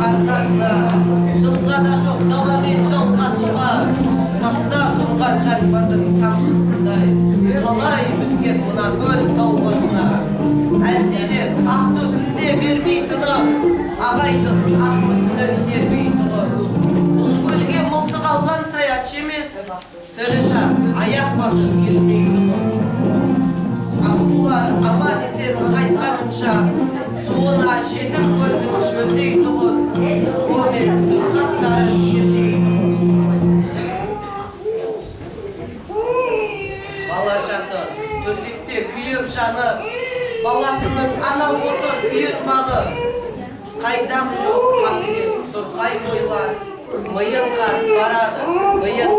андасына, жылға да жоқ даламен жалғасуға, таста тұрған жаңбырдың тамшысындай, қалай біткен мына көл тау басына. Әлденеп ақ төсінде бермей тынып, ағайдың ақ мүсінін тербей тұғып. Бұл көлге мылтық алған саятшы емес, тірі жан аяқ басып келмей тұғып. Аққулар аман есен қайтқанынша, суына жетім көлдің шөлдей тұғып, суы мен сырқаттарын ердей тұғып. Бала жатыр, төсекте күйіп жанып, баласының ана отыр күйін бағып. Қайдам жоқ қатыгез сұрқай бойлар, миын қат барады, миын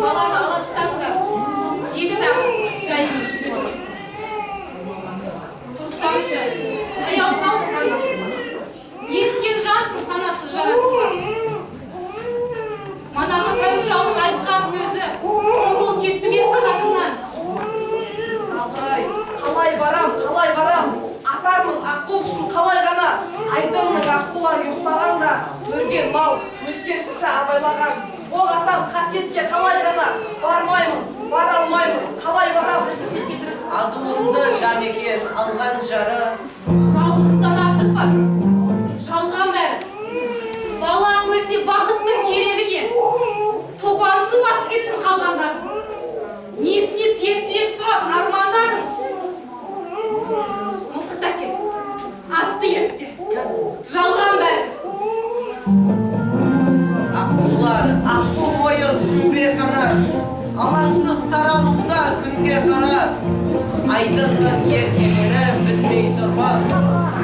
баланы аластаңдар, деді да жайымен жүреді. Тұрсаңшы, таяу қалды таңға. Неткен жансың санасыз жаратылған. Манағы тәуіп шалдың айтқан сөзі ұмытылып кетті бе санатыңнан. Қалай барам, атармын аққу құсын қалай ғана. Айдыңның аққулар ұйықтағанда, өрген мал, өскен шыша абайлаған. Ол атам қасиетке қалай ғана, бармаймын, бара алмаймын, қалай барам. адуынды жан екен алған жары. Жалғыздан артық па? Жалған бәрі. Балаң өзі бақыттың керегі не? Топансыз басып кетсін қалғандардың. Несіне персек сұрап армандадың? Мылтық әкел, атты ертте. Жалған бәрі. Аққулар, аққу бойын сүмбе қанат, алаңсыз таралуда күнге қарап. Айдынның еркелері білмей тұрмын,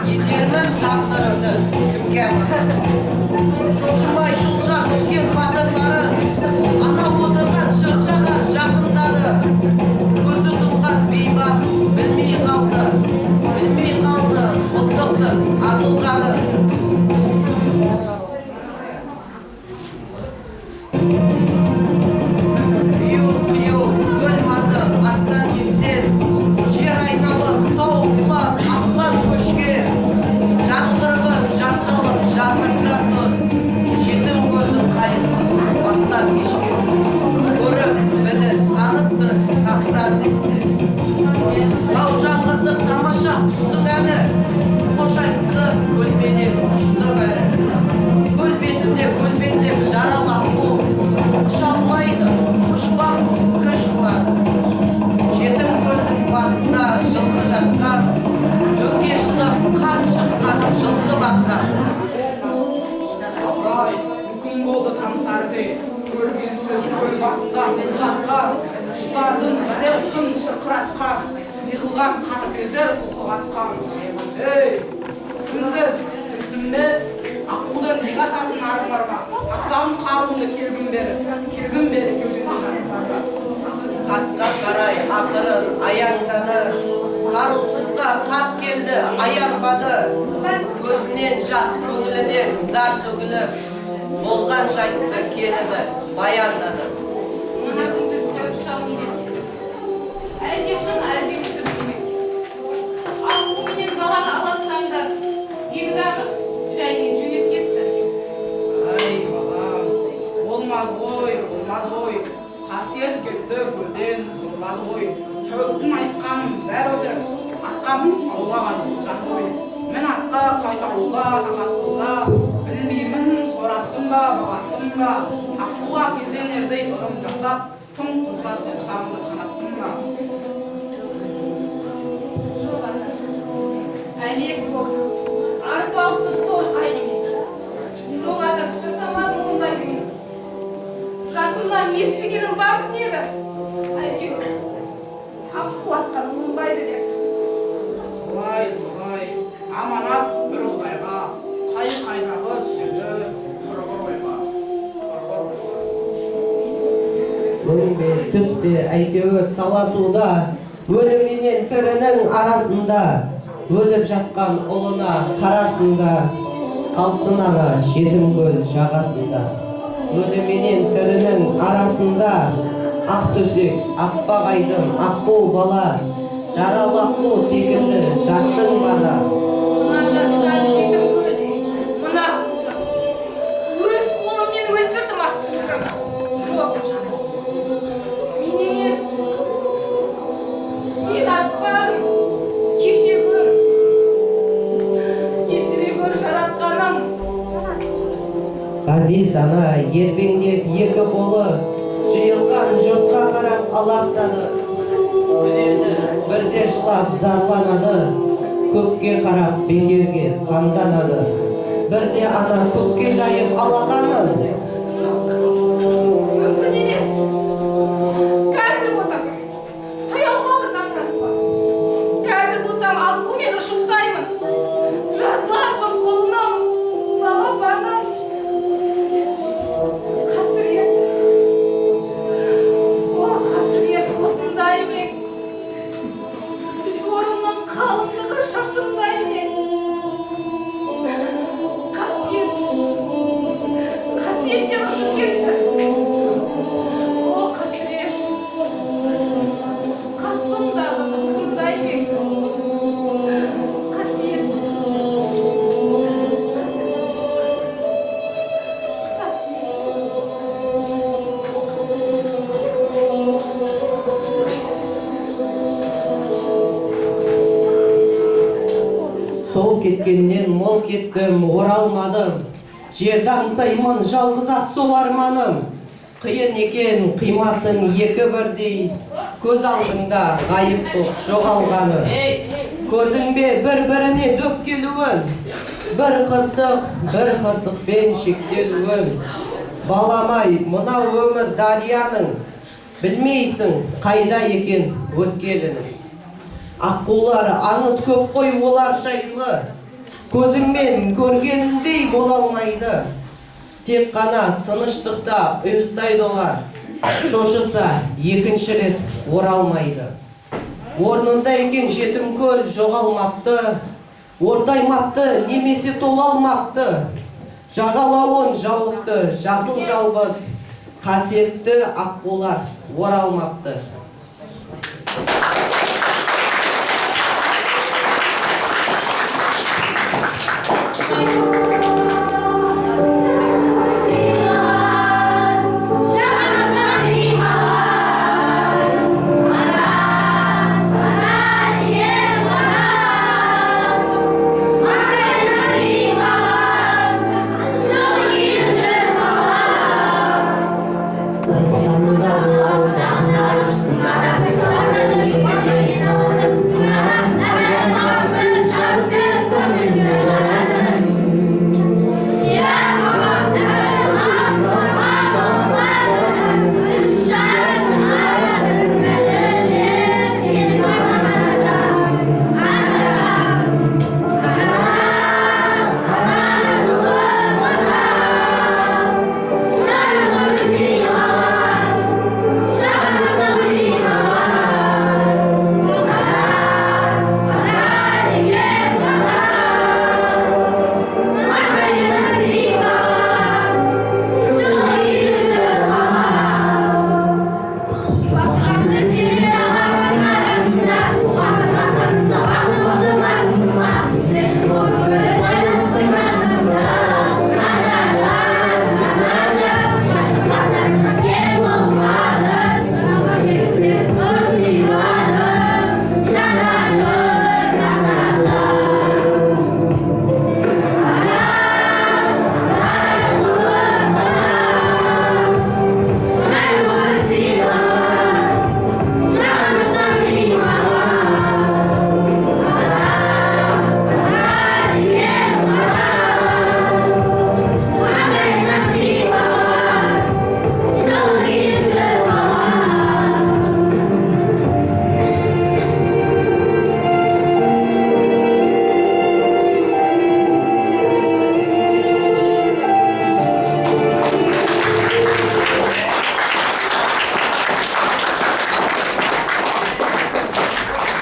етермін тағдырымды кімге аманат. Шошымай жылжа өскен батырлары, ана отырған шыршаға жақындады. Көзі тұнған бейбақ білмей қалды, ұлттықтың атылғаны. Қию, көл маты астан естен, жер айналып, тау құлап, аспан көшке. Жаңғырығып, жан салып, жан тастап тұр, жетім көлдің қайғысын бастан кешке. Көріп, біліп, таныпты, тастан есте. Тау жаңғыртып, тамаша құстың әні, қош айтысып, көлбенен ұшты бәрі. Көл бетінде көлбеңдеп жаралап бұл, ұша алмайды, ұшпақ көш қылады. Жетім көлдің басында жылқы жатқан, дөңге шығып, қар шыққан жылқы баққан. Абырай, күн болды тамсарды, көргенсіз көл басында мұлғатқа, құстардың зарелтін шырқыратқа, неғылған қаны кезер құлқығатқа. Ей, кімсің бе? Аққудың неге атасын арымарға, астауын қаруынды келгім бері кеуденде жарымарға. Қартқа қарай ақырын аяңдады, қарусызға қарт келді аянбады. Көзінен жас, көңілінен зар төгіліп, болған жайтты келеді баяндады. Мына күндіз тәуіп шал не деп? Әлде шын, әлде өтірік демек. Аққу менен баланы аластаңдар, деді дағы жаймен жөнеп кетті. Ай, балам, болмады ғой. Қасиет кетті көлден сұрлады ғой. Тәуіптің айтқанын бәрі өтірік, атқамын аулаған жат ғой. Мен атқа қайта аула, тағаттылда, білмеймін сораттым ба, бағаттым ба. Аққуға кезенердей ұрым жасап, тым құрса соқсамды қанаттым ба. Әлек болды, арпалысып сол қайнымен. Жоғады, жасамадым ондай мен. Жасымнан естігенім бар деді. Әйтеуір, аққу атқан оңбайды деп. Солай, аманат бе түс пе әйтеуір таласуда өлім менен тірінің арасында өліп жатқан ұлына қарасында қалсын ана жетім көл жағасында өлім менен тірінің арасында ақ төсек аппақ айдын аққу бала жаралы аққу секілді жаттың бара Мына жатқан жетім көл, мына аққуды өз қолыммен өлтірдім аттың. Жоқ, мен емес. Мен атпадым. Кешіре гөр жаратқаным. ғазиз ана ербеңдеп екі қолы жиылған жұртқа қарап алақтады күледі бірде жылап зарланады көкке қарап бекерге қамданады бірде ана көкке жайып алақанын Жоқ, мүмкін емес. Қазір ботам, таяу қалды таңдатпа. Қазір ботам аққумен ұшықтаймын. Жазыласың қолынан, балапаным. Қасірет, о қасірет осындай ме? Сорымның қалыңдығы шашымдай ме? Қасиеттен ұшып кетті. О қасірет, қасымдағы тұқсымдай ме? Қасиет, сол кеткеннен мол кеттім оралмадым жерді аңсаймын жалғыз ақ сол арманым қиын екен қимасың екі бірдей көз алдыңда ғайып боп жоғалғаны көрдің бе бір-біріне дөп келуін бір қырсықпен шектелуін баламай мынау өмір дарияның білмейсің қайда екен өткелінің аққулар аңыз көп қой олар жайлы көзіңмен көргеніндей бола алмайды тек қана тыныштықта ұйықтайды олар шошыса екінші рет оралмайды орнында екен жетім көл жоғалмапты ортаймапты немесе тола алмапты жағалауын жауыпты жасыл жалбыз қасиетті аққулар оралмапты